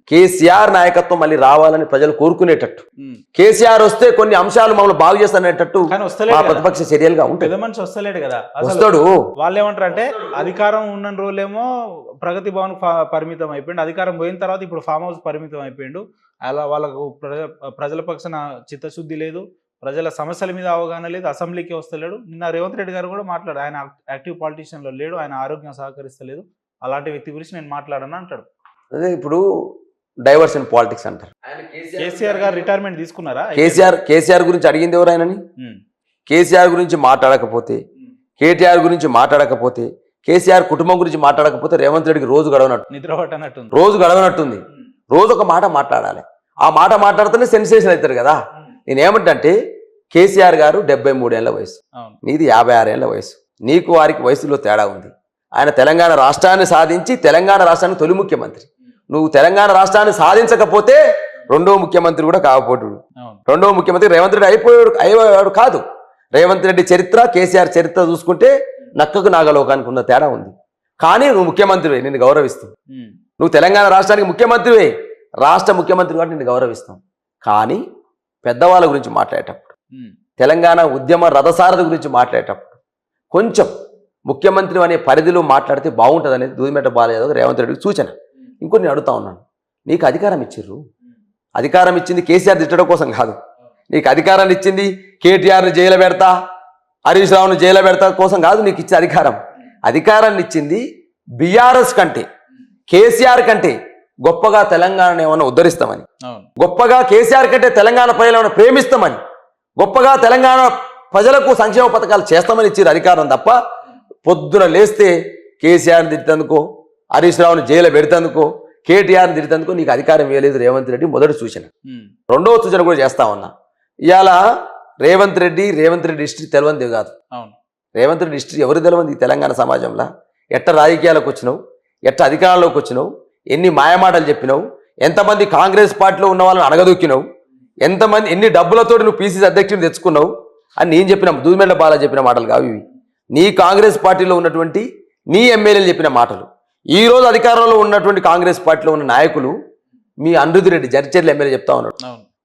కేసీఆర్ నాయకత్వం మళ్ళీ రావాలని ప్రజలు కోరుకునేటట్టు, కేసీఆర్ వస్తే కొన్ని అంశాలు మమ్మల్ని బాగు చేస్తానేటట్టు మా ప్రతిపక్ష చర్యలుగా ఉంటాయి. పెద్ద మనిషి వస్తలేడు కదా, వస్తాడు. వాళ్ళు ఏమంటారు అంటే అధికారం ఉన్న రోజులేమో ప్రగతి భవన్ పరిమితం అయిపోయిండు, అధికారం పోయిన తర్వాత ఇప్పుడు ఫామ్ హౌస్ పరిమితం అయిపోయిండు, అలా వాళ్ళకు ప్రజల పక్షాన చిత్తశుద్ధి లేదు, ప్రజల సమస్యల మీద అవగాహన లేదు, అసెంబ్లీకి వస్తలేడు. నిన్న రేవంత్ రెడ్డి గారు కూడా మాట్లాడు, ఆయన యాక్టివ్ పాలిటిషియన్లో లేడు, ఆయన ఆరోగ్యం సహకరిస్తలేదు, అలాంటి వ్యక్తి గురించి నేను మాట్లాడను అంటాడు. అదే ఇప్పుడు డైవర్షన్ పాలిటిక్స్ అంటారు. కేసీఆర్ గారు రిటైర్మెంట్ తీసుకున్నారా? కేసీఆర్ గురించి అడిగింది ఎవరు ఆయనని? కేసీఆర్ గురించి మాట్లాడకపోతే, కేటీఆర్ గురించి మాట్లాడకపోతే, కేసీఆర్ కుటుంబం గురించి మాట్లాడకపోతే రేవంత్ రెడ్డికి రోజు గడవనట్టు, నిద్ర పట్టనట్టుంది, రోజు గడవనట్టుంది. రోజు ఒక మాట మాట్లాడాలి. ఆ మాట మాట్లాడితేనే సెన్సేషన్ అవుతారు కదా. నేనేమంటే కేసీఆర్ గారు 73 ఏళ్ల వయసు, నీది 56 ఏళ్ల వయసు, నీకు వారికి వయసులో తేడా ఉంది. ఆయన తెలంగాణ రాష్ట్రాన్ని సాధించి తెలంగాణ రాష్ట్రానికి తొలి ముఖ్యమంత్రి. నువ్వు తెలంగాణ రాష్ట్రాన్ని సాధించకపోతే రెండో ముఖ్యమంత్రి కూడా కాకపోయాడు. రెండో ముఖ్యమంత్రి రేవంత్ రెడ్డి అయ్యేవాడు కాదు. రేవంత్ రెడ్డి చరిత్ర, కేసీఆర్ చరిత్ర చూసుకుంటే నక్కకు నాగలోకానికి ఉన్న తేడా ఉంది. కానీ నువ్వు ముఖ్యమంత్రివే, నిన్ను గౌరవిస్తావు. నువ్వు తెలంగాణ రాష్ట్రానికి ముఖ్యమంత్రివే, రాష్ట్ర ముఖ్యమంత్రి కాబట్టి నిన్ను గౌరవిస్తాం. కానీ పెద్దవాళ్ళ గురించి మాట్లాడేటప్పుడు, తెలంగాణ ఉద్యమ రథసారథి గురించి మాట్లాడేటప్పుడు కొంచెం ముఖ్యమంత్రి అనే పరిధిలో మాట్లాడితే బాగుంటుంది అనేది దూదిమెట్ట బాలయాదవ్ రేవంత్ రెడ్డికి సూచన. ఇంకోటి నేను అడుగుతా ఉన్నాను, నీకు అధికారం ఇచ్చిర్రు, అధికారం ఇచ్చింది కేసీఆర్ తిట్టడం కోసం కాదు, నీకు అధికారాన్ని ఇచ్చింది కేటీఆర్ని జైలు పెడతా, హరీష్ రావుని జైలు పెడతా కోసం కాదు. నీకు ఇచ్చే అధికారాన్ని ఇచ్చింది బీఆర్ఎస్ కంటే, కేసీఆర్ కంటే గొప్పగా తెలంగాణను ఏమన్నా ఉద్ధరిస్తామని, గొప్పగా కేసీఆర్ కంటే తెలంగాణ ప్రజలను ప్రేమిస్తామని, గొప్పగా తెలంగాణ ప్రజలకు సంక్షేమ పథకాలు చేస్తామని ఇచ్చారు అధికారం తప్ప పొద్దున లేస్తే కేసీఆర్ని తిట్టేందుకో, హరీష్ రావుని జైలు పెడతాందుకో, కేటీఆర్ని తిట్టేందుకో నీకు అధికారం ఇవ్వలేదు రేవంత్ రెడ్డి. మొదటి సూచన. రెండవ సూచన కూడా చేస్తా ఉన్నా. ఇవాళ రేవంత్ రెడ్డి హిస్టరీ తెలియంది కాదు. రేవంత్ రెడ్డి హిస్టరీ ఎవరు తెలియంది ఈ తెలంగాణ సమాజంలో? ఎట్ట రాజకీయాలకు వచ్చినావు, ఎట్ట అధికారంలోకి వచ్చినావు, ఎన్ని మాయమాటలు చెప్పినావు, ఎంతమంది కాంగ్రెస్ పార్టీలో ఉన్న వాళ్ళని అడగదొక్కినావు, ఎన్ని డబ్బులతో నువ్వు పీసీసీ అధ్యక్షుడిని తెచ్చుకున్నావు అని నేను చెప్పిన, దూదిమెట్ల బాల చెప్పిన మాటలు కావు ఇవి. నీ కాంగ్రెస్ పార్టీలో ఉన్నటువంటి నీ ఎమ్మెల్యేలు చెప్పిన మాటలు. ఈరోజు అధికారంలో ఉన్నటువంటి కాంగ్రెస్ పార్టీలో ఉన్న నాయకులు, మీ అనిరుద్ధ్ రెడ్డి జడ్చర్ల ఎమ్మెల్యే చెప్తా ఉన్నాడు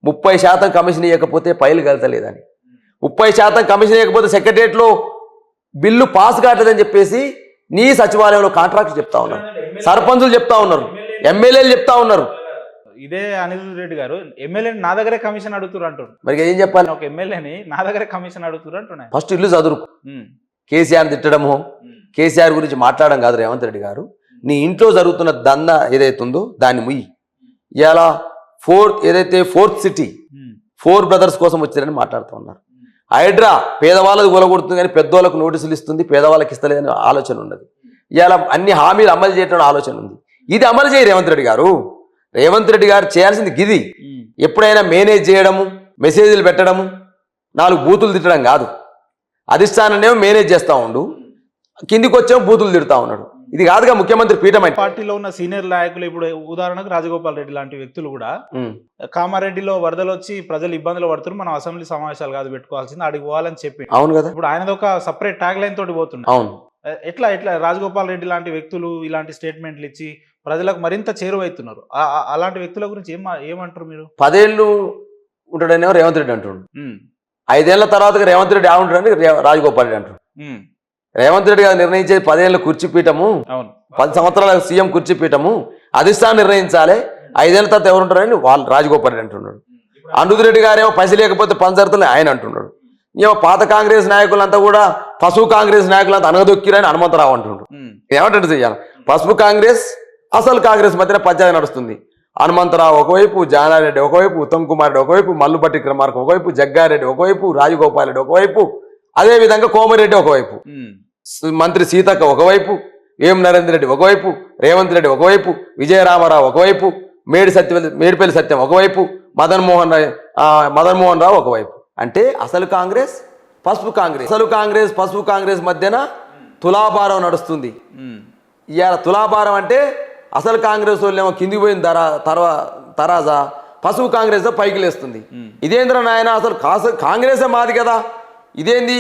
30% కమిషన్ ఇవ్వకపోతే ఫైలు కలతలేదని, 30% కమిషన్ ఇవ్వకపోతే సెక్రటరియట్లో బిల్లు పాస్ కావట్లేదని చెప్పేసి నీ సచివాలయంలో కాంట్రాక్ట్ చెప్తా ఉన్నారు, సర్పంచులు చెప్తా ఉన్నారు, ఎమ్మెల్యేలు చెప్తా ఉన్నారు. ఇదే అనిరుద్ధ్ రెడ్డి గారు ఎమ్మెల్యేని నా దగ్గరే కమిషన్ అడుగుతున్నారు అంటారు. మరి ఏం చెప్పాలి? ఒక ఎమ్మెల్యేని నా దగ్గరే కమిషన్ అడుగుతున్నారు అంటున్నాయి. ఫస్ట్ ఇల్లు చదువుకు. కేసీఆర్ తిట్టడము, కేసీఆర్ గురించి మాట్లాడడం కాదు రేవంత్ రెడ్డి గారు. నీ ఇంట్లో జరుగుతున్న దందా ఏదైతుందో దాన్ని ముయ్యి. ఇలా ఫోర్త్ సిటీ 4 బ్రదర్స్ కోసం వచ్చారని మాట్లాడుతూ ఉన్నారు. హైడ్రా పేదవాళ్ళకు గొలగొడుతుంది కానీ పెద్దవాళ్ళకు నోటీసులు ఇస్తుంది, పేదవాళ్ళకి ఇస్తలేదని ఆలోచన ఉన్నది. ఇలా అన్ని హామీలు అమలు చేయడం ఆలోచన ఉంది. ఇది అమలు చేయి రేవంత్ రెడ్డి గారు. రేవంత్ రెడ్డి గారు చేయాల్సింది గిది. ఎప్పుడైనా మేనేజ్ చేయడము, మెసేజ్లు పెట్టడము, 4 బూతులు తిట్టడం కాదు. అధిష్టానమేమో మేనేజ్ చేస్తూ ఉండు, కిందికి వచ్చేమో బూతులు తిడతా ఉన్నాడు. ఇది కాదుగా ముఖ్యమంత్రి పీఠమైన. పార్టీలో ఉన్న సీనియర్ నాయకులు, ఇప్పుడు ఉదాహరణకు రాజగోపాల్ రెడ్డి లాంటి వ్యక్తులు కూడా కామారెడ్డిలో వరదలు వచ్చి ప్రజలు ఇబ్బందులు పడుతున్నారు, మనం అసెంబ్లీ సమావేశాలు కాదు పెట్టుకోవాల్సింది, అడిగి పోవాలని చెప్పి. అవును కదా. ఇప్పుడు ఆయనది ఒక సపరేట్ ట్యాగ్ లైన్ తోటి పోతున్నాడు. అవును. ఎట్లా రాజగోపాల్ రెడ్డి లాంటి వ్యక్తులు ఇలాంటి స్టేట్మెంట్లు ఇచ్చి ప్రజలకు మరింత చేరువైతున్నారు. అలాంటి వ్యక్తుల గురించి ఏమంటారు మీరు? 10 ఏళ్ళు ఉంటాడనేమో రేవంత్ రెడ్డి అంటుండు, 5 ఏళ్ల తర్వాత రేవంత్ రెడ్డి ఉంటాడని రాజగోపాల్ రెడ్డి అంటారు. రేవంత్ రెడ్డి గారు నిర్ణయించేది 10 ఏళ్ళ కుర్చీపీఠము, 10 సంవత్సరాల సీఎం కుర్చీపీఠము, అధిష్టానం నిర్ణయించాలి. 5 ఏళ్ల తర్వాత ఎవరు ఉంటారని వాళ్ళు రాజగోపాల్ రెడ్డి అంటున్నాడు. అనిరుద్ధ్ రెడ్డి గారేమో పైసలు లేకపోతే పంచరుతులు ఆయన అంటున్నాడు. ఏమో పాత కాంగ్రెస్ నాయకులంతా కూడా పసుపు కాంగ్రెస్ నాయకులంతా అనగదొక్కిరని హనుమంతరావు అంటున్నాడు. ఏమంటాడు చెయ్యాలి? పసుపు కాంగ్రెస్ అసలు కాంగ్రెస్ మధ్యన పంచాయతీ నడుస్తుంది. హనుమంతరావు ఒకవైపు, జానారెడ్డి ఒకవైపు, ఉత్తమ్ కుమార్ రెడ్డి ఒకవైపు, మల్లుపట్టి క్రమార్క ఒకవైపు, జగ్గారెడ్డి ఒకవైపు, రాజగోపాల్ రెడ్డి ఒకవైపు, అదేవిధంగా కోమరెడ్డి ఒకవైపు, మంత్రి సీతక్క ఒకవైపు, వేం నరేందర్ రెడ్డి ఒకవైపు, రేవంత్ రెడ్డి ఒకవైపు, విజయరామారావు ఒకవైపు, మేడిపల్లి సత్యం ఒకవైపు, మదన్ మోహన్ రావు ఒకవైపు. అంటే అసలు కాంగ్రెస్ పసుపు కాంగ్రెస్ మధ్యన తులాభారం నడుస్తుంది. ఇవాళ తులాభారం అంటే అసలు కాంగ్రెస్ వాళ్ళేమో కిందికి పోయిన తరాజా, పసుపు కాంగ్రెస్ పైకి లేస్తుంది. ఇదేంద్ర నాయన, అసలు కాంగ్రెసే మాది కదా, ఇదేంది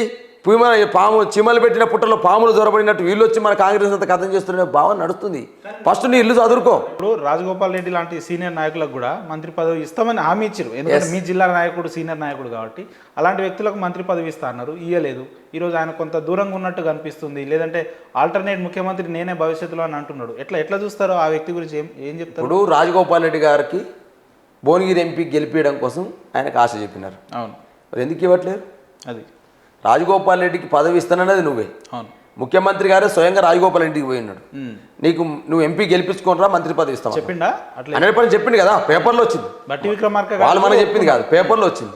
పాము చిమ్మలు పెట్టిన పుట్టలో పాములు దొరబడినట్టు వీళ్ళు వచ్చి మన కాంగ్రెస్ అంతా కథం చేస్తున్న భావన నడుస్తుంది. ఫస్ట్ నీ ఇల్లు చదువుకో. ఇప్పుడు రాజగోపాల్ రెడ్డి లాంటి సీనియర్ నాయకులకు కూడా మంత్రి పదవి ఇస్తామని హామీ ఇచ్చారు. ఎందుకంటే మీ జిల్లా నాయకుడు సీనియర్ నాయకుడు కాబట్టి అలాంటి వ్యక్తులకు మంత్రి పదవి ఇస్తా అన్నారు, ఇయ్యలేదు. ఈరోజు ఆయన కొంత దూరంగా ఉన్నట్టు కనిపిస్తుంది. లేదంటే ఆల్టర్నేట్ ముఖ్యమంత్రి నేనే భవిష్యత్తులో అని అంటున్నాడు. ఎట్లా చూస్తారో ఆ వ్యక్తి గురించి ఏం చెప్తారు? ఇప్పుడు రాజగోపాల్ రెడ్డి గారికి భువనగిరి ఎంపీ గెలిపించడం కోసం ఆయనకు ఆశ చెప్పినారు. అవును, మరి ఎందుకు ఇవ్వట్లేదు? అది రాజగోపాల్ రెడ్డికి పదవి ఇస్తానన్నది నువ్వే. అవును, ముఖ్యమంత్రి గారే స్వయంగా రాజగోపాల్ రెడ్డికి పోయినాడు. నువ్వు ఎంపీ గెలిపించుకోనరా మంత్రి పదవి ఇస్తావు చెప్పిండా? అట్లా 100% చెప్పింది కదా, పేపర్లో వచ్చింది. బట్టి విక్రమార్క వాళ్ళు మనకు చెప్పింది కాదు, పేపర్లో వచ్చింది.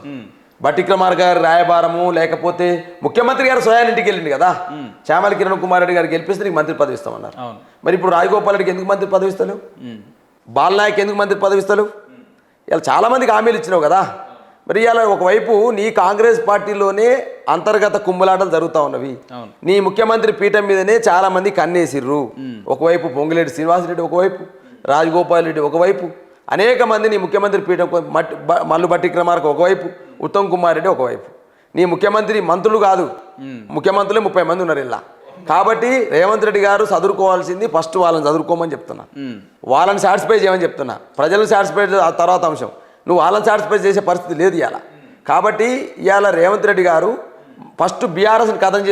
బట్టి విక్రమార్క గారి రాయబారము లేకపోతే ముఖ్యమంత్రి గారు స్వయాన్ని ఇంటికి వెళ్ళింది కదా. చామల కిరణ్ కుమార్ రెడ్డి గారు గెలిపిస్తే నీకు మంత్రి పదవి ఇస్తామన్నారు. మరి ఇప్పుడు రాజగోపాల్ రెడ్డికి ఎందుకు మంత్రి పదవి ఇస్తలేవు? బాలనాయక్ ఎందుకు మంత్రి పదవి ఇస్తలేవు? ఇలా చాలా మందికి హామీలు ఇచ్చినావు కదా. మరి ఇలా ఒకవైపు నీ కాంగ్రెస్ పార్టీలోనే అంతర్గత కుమ్ములాటలు జరుగుతూ ఉన్నవి. నీ ముఖ్యమంత్రి పీఠం మీదనే చాలా మంది కన్నేసిర్రు. ఒకవైపు పొంగులేటి శ్రీనివాసరెడ్డి ఒకవైపు, రాజగోపాల్ రెడ్డి ఒకవైపు, అనేక మంది నీ ముఖ్యమంత్రి పీఠం మల్లు బట్టి విక్రమార్క ఒకవైపు, ఉత్తమ్ కుమార్ రెడ్డి ఒకవైపు. నీ ముఖ్యమంత్రి మంత్రులు కాదు, ముఖ్యమంత్రులే 30 మంది ఉన్నారు ఇలా. కాబట్టి రేవంత్ రెడ్డి గారు చదువుకోవాల్సింది ఫస్ట్ వాళ్ళని చదువుకోమని చెప్తున్నా, వాళ్ళని సాటిస్ఫై చేయమని చెప్తున్నా. ప్రజలను సాటిస్ఫై తర్వాత అంశం, నువ్వు వాళ్ళని సాటిస్ఫై చేసే పరిస్థితి లేదు ఇవాళ. కాబట్టి ఇవాళ రేవంత్ రెడ్డి గారు ఫస్ట్ బీఆర్ఎస్ని కథం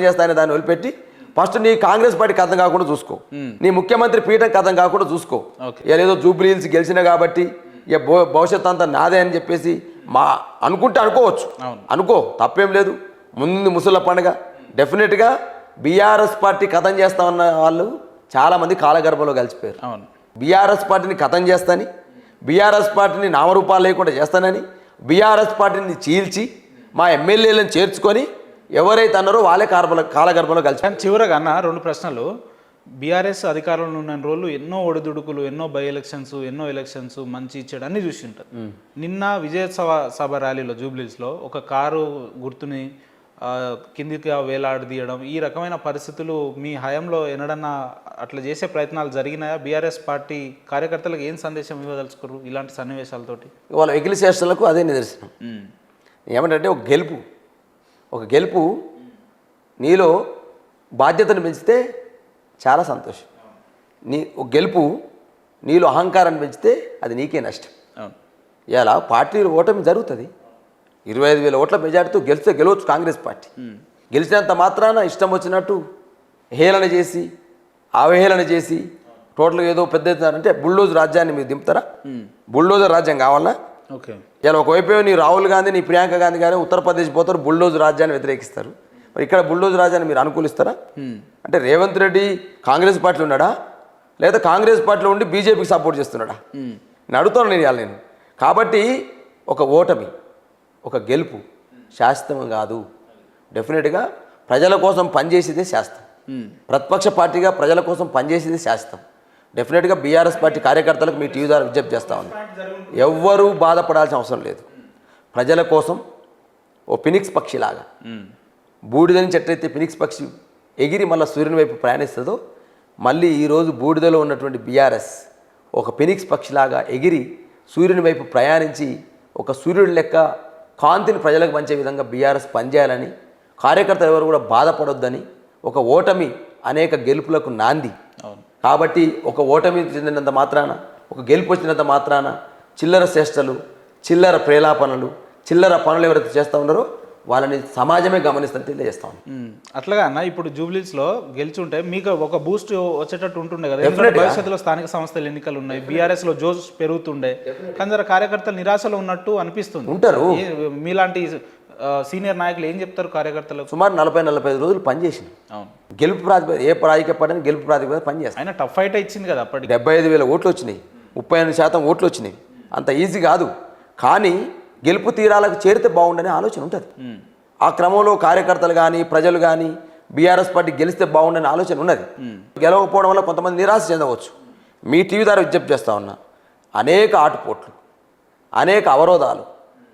చేస్తా అనే దాన్ని వదిలిపెట్టి ఫస్ట్ నీ కాంగ్రెస్ పార్టీ కథం కాకుండా చూసుకో, నీ ముఖ్యమంత్రి పీఠం కథం కాకుండా చూసుకో. ఇవాళ ఏదో జూబ్లీ హిల్స్ గెలిచినా కాబట్టి ఇక భవిష్యత్తు అంతా నాదే అని చెప్పేసి అనుకుంటే అనుకోవచ్చు, అనుకో, తప్పేం లేదు. ముందు ముసళ్ళ పండుగ డెఫినెట్గా బీఆర్ఎస్ పార్టీ కథం చేస్తా ఉన్న వాళ్ళు చాలామంది కాలగర్భంలో కలిసిపోయారు. బీఆర్ఎస్ పార్టీని కథం చేస్తాని, బీఆర్ఎస్ పార్టీని నామరూపాలు లేకుండా చేస్తానని, బీఆర్ఎస్ పార్టీని చీల్చి మా ఎమ్మెల్యేలను చేర్చుకొని ఎవరైతే అన్నారో వాళ్ళే కాలగర్భంలో కలిసి. చివరగా అన్న 2 ప్రశ్నలు. బీఆర్ఎస్ అధికారంలో ఉన్న రోజులు ఎన్నో ఒడిదుడుకులు, ఎన్నో బై ఎలక్షన్స్, ఎన్నో ఎలక్షన్స్, మంచి ఇచ్చాడు అన్నీ చూసి ఉంటారు. నిన్న విజయోత్సవ సభ ర్యాలీలో జూబ్లీస్లో ఒక కారు గుర్తుని కిందికి వేలాడదీయడం, ఈ రకమైన పరిస్థితులు మీ హయాంలో ఎన్నడన్నా అట్లా చేసే ప్రయత్నాలు జరిగినాయా? బీఆర్ఎస్ పార్టీ కార్యకర్తలకు ఏం సందేశం ఇవ్వదలుచుకోరు ఇలాంటి సన్నివేశాలతోటి? వాళ్ళ వెకిలి చేష్టలకు అదే నిదర్శనం. ఏమంటే ఒక గెలుపు నీలో బాధ్యతను పెంచితే చాలా సంతోషం. ఒక గెలుపు నీలో అహంకారాన్ని పెంచితే అది నీకే నష్టం. ఇలా పార్టీలు ఓటమి జరుగుతుంది. 25,000 ఓట్ల మెజార్టీతో గెలవచ్చు కాంగ్రెస్ పార్టీ. గెలిచినంత మాత్రాన ఇష్టం వచ్చినట్టు హేళన చేసి అవహేళన చేసి టోటల్గా ఏదో పెద్ద అంటే బుల్డోజర్ రాజ్యాన్ని మీరు దింపుతారా? బుల్డోజర్ రాజ్యం కావాలా? ఓకే, ఇలా ఒకవైపు నీ రాహుల్ గాంధీ, నీ ప్రియాంక గాంధీ గానీ ఉత్తరప్రదేశ్ పోతారు, బుల్డోజర్ రాజ్యాన్ని వ్యతిరేకిస్తారు. మరి ఇక్కడ బుల్డోజర్ రాజ్యాన్ని మీరు అనుకూలిస్తారా? అంటే రేవంత్ రెడ్డి కాంగ్రెస్ పార్టీలో ఉన్నాడా, లేదా కాంగ్రెస్ పార్టీలో ఉండి బీజేపీకి సపోర్ట్ చేస్తున్నాడా? నేను అడుగుతాను నేను. కాబట్టి ఒక ఓటమి, ఒక గెలుపు శాశ్వతం కాదు. డెఫినెట్గా ప్రజల కోసం పనిచేసేదే శాస్త్రం. ప్రతిపక్ష పార్టీగా ప్రజల కోసం పనిచేసేదే శాస్త్రం. డెఫినెట్గా బీఆర్ఎస్ పార్టీ కార్యకర్తలకు మీ టీవీ ద్వారా విజ్ఞప్తి చేస్తా ఉంది, ఎవ్వరూ బాధపడాల్సిన అవసరం లేదు. ప్రజల కోసం ఓ ఫినిక్స్ పక్షిలాగా, బూడిదని చెట్టయితే ఫినిక్స్ పక్షి ఎగిరి మళ్ళీ సూర్యుని వైపు ప్రయాణిస్తుందో, మళ్ళీ ఈరోజు బూడిదలో ఉన్నటువంటి బీఆర్ఎస్ ఒక ఫినిక్స్ పక్షిలాగా ఎగిరి సూర్యుని వైపు ప్రయాణించి ఒక సూర్యుడి లెక్క కాంతిని ప్రజలకు పంచే విధంగా బీఆర్ఎస్ పనిచేయాలని, కార్యకర్తలు ఎవరు కూడా బాధపడొద్దని. ఒక ఓటమి అనేక గెలుపులకు నాంది. కాబట్టి ఒక ఓటమి చెందినంత మాత్రాన, ఒక గెలుపు వచ్చినంత మాత్రాన చిల్లర చేష్టలు, చిల్లర ప్రేలాపనలు, చిల్లర పనులు ఎవరైతే చేస్తూ ఉన్నారో వాళ్ళని సమాజమే గమనిస్తుంటే తెలియజేస్తా ఉంది. అట్లాగా అన్న, ఇప్పుడు జూబ్లీస్లో గెలిచి ఉంటే మీకు ఒక బూస్ట్ వచ్చేటట్టు ఉంటుండే కదా. భవిష్యత్తులో స్థానిక సంస్థల ఎన్నికలు ఉన్నాయి, బీఆర్ఎస్లో జోష్ పెరుగుతుండే, కానీ జర కార్యకర్తలు నిరాశలో ఉన్నట్టు అనిపిస్తుంది. ఉంటారు. మీలాంటి సీనియర్ నాయకులు ఏం చెప్తారు కార్యకర్తలకు? సుమారు 40-45 రోజులు పనిచేసింది. గెలుపు ప్రాతిపదిక, ఏ రాజకీయ పార్టీ గెలుపు ప్రాతిపదిక పనిచేస్తాయి. ఆయన టఫ్ ఫైట్ ఇచ్చింది కదా. అప్పటికి 75,000 ఓట్లు వచ్చినాయి, 38% ఓట్లు వచ్చినాయి. అంత ఈజీ కాదు, కానీ గెలుపు తీరాలకు చేరితే బాగుండనే ఆలోచన ఉంటుంది. ఆ క్రమంలో కార్యకర్తలు కానీ ప్రజలు కానీ బీఆర్ఎస్ పార్టీ గెలిస్తే బాగుండనే ఆలోచన ఉన్నది. గెలవకపోవడం వల్ల కొంతమంది నిరాశ చెందవచ్చు. మీ టీవీ ద్వారా విజ్ఞప్తి చేస్తా ఉన్నా, అనేక ఆటుపోట్లు, అనేక అవరోధాలు,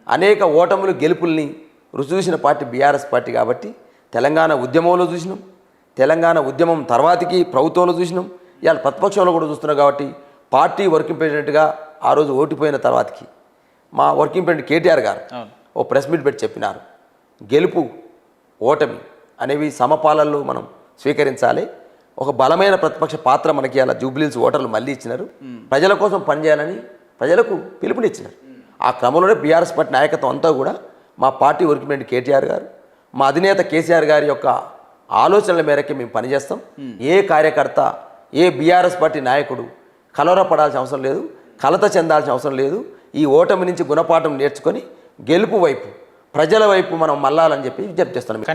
అనేక ఓటములు గెలుపుల్ని రుచి చూసిన పార్టీ బీఆర్ఎస్ పార్టీ. కాబట్టి తెలంగాణ ఉద్యమంలో చూసినాం, తెలంగాణ ఉద్యమం తర్వాతికి ప్రభుత్వంలో చూసినాం, ఇవాళ ప్రతిపక్షంలో కూడా చూస్తున్నాం. కాబట్టి పార్టీ వర్కింగ్ ప్రెసిడెంట్గా ఆ రోజు ఓడిపోయిన తర్వాతకి మా వర్కింగ్ ప్రెసిడెంట్ కేటీఆర్ గారు ఓ ప్రెస్ మీట్ పెట్టి చెప్పినారు, గెలుపు ఓటమి అనేవి సమపాలనలో మనం స్వీకరించాలి. ఒక బలమైన ప్రతిపక్ష పాత్ర మనకి అలా జూబ్లీహిల్స్ ఓటర్లు మళ్ళీ ఇచ్చినారు. ప్రజల కోసం పనిచేయాలని ప్రజలకు పిలుపునిచ్చినారు. ఆ క్రమంలోనే బీఆర్ఎస్ పార్టీ నాయకత్వం అంతా కూడా మా పార్టీ వర్కింగ్ కేటీఆర్ గారు, మా అధినేత కేసీఆర్ గారి యొక్క ఆలోచనల మేరకే మేము పనిచేస్తాం. ఏ కార్యకర్త, ఏ బీఆర్ఎస్ పార్టీ నాయకుడు కలవరపడాల్సిన అవసరం లేదు, కలత చెందాల్సిన అవసరం లేదు. ఈ ఓటమి నుంచి గుణపాఠం నేర్చుకొని గెలుపు వైపు, ప్రజల వైపు మనం మళ్ళాలని చెప్పి విజ్ఞప్తి చేస్తున్నాం.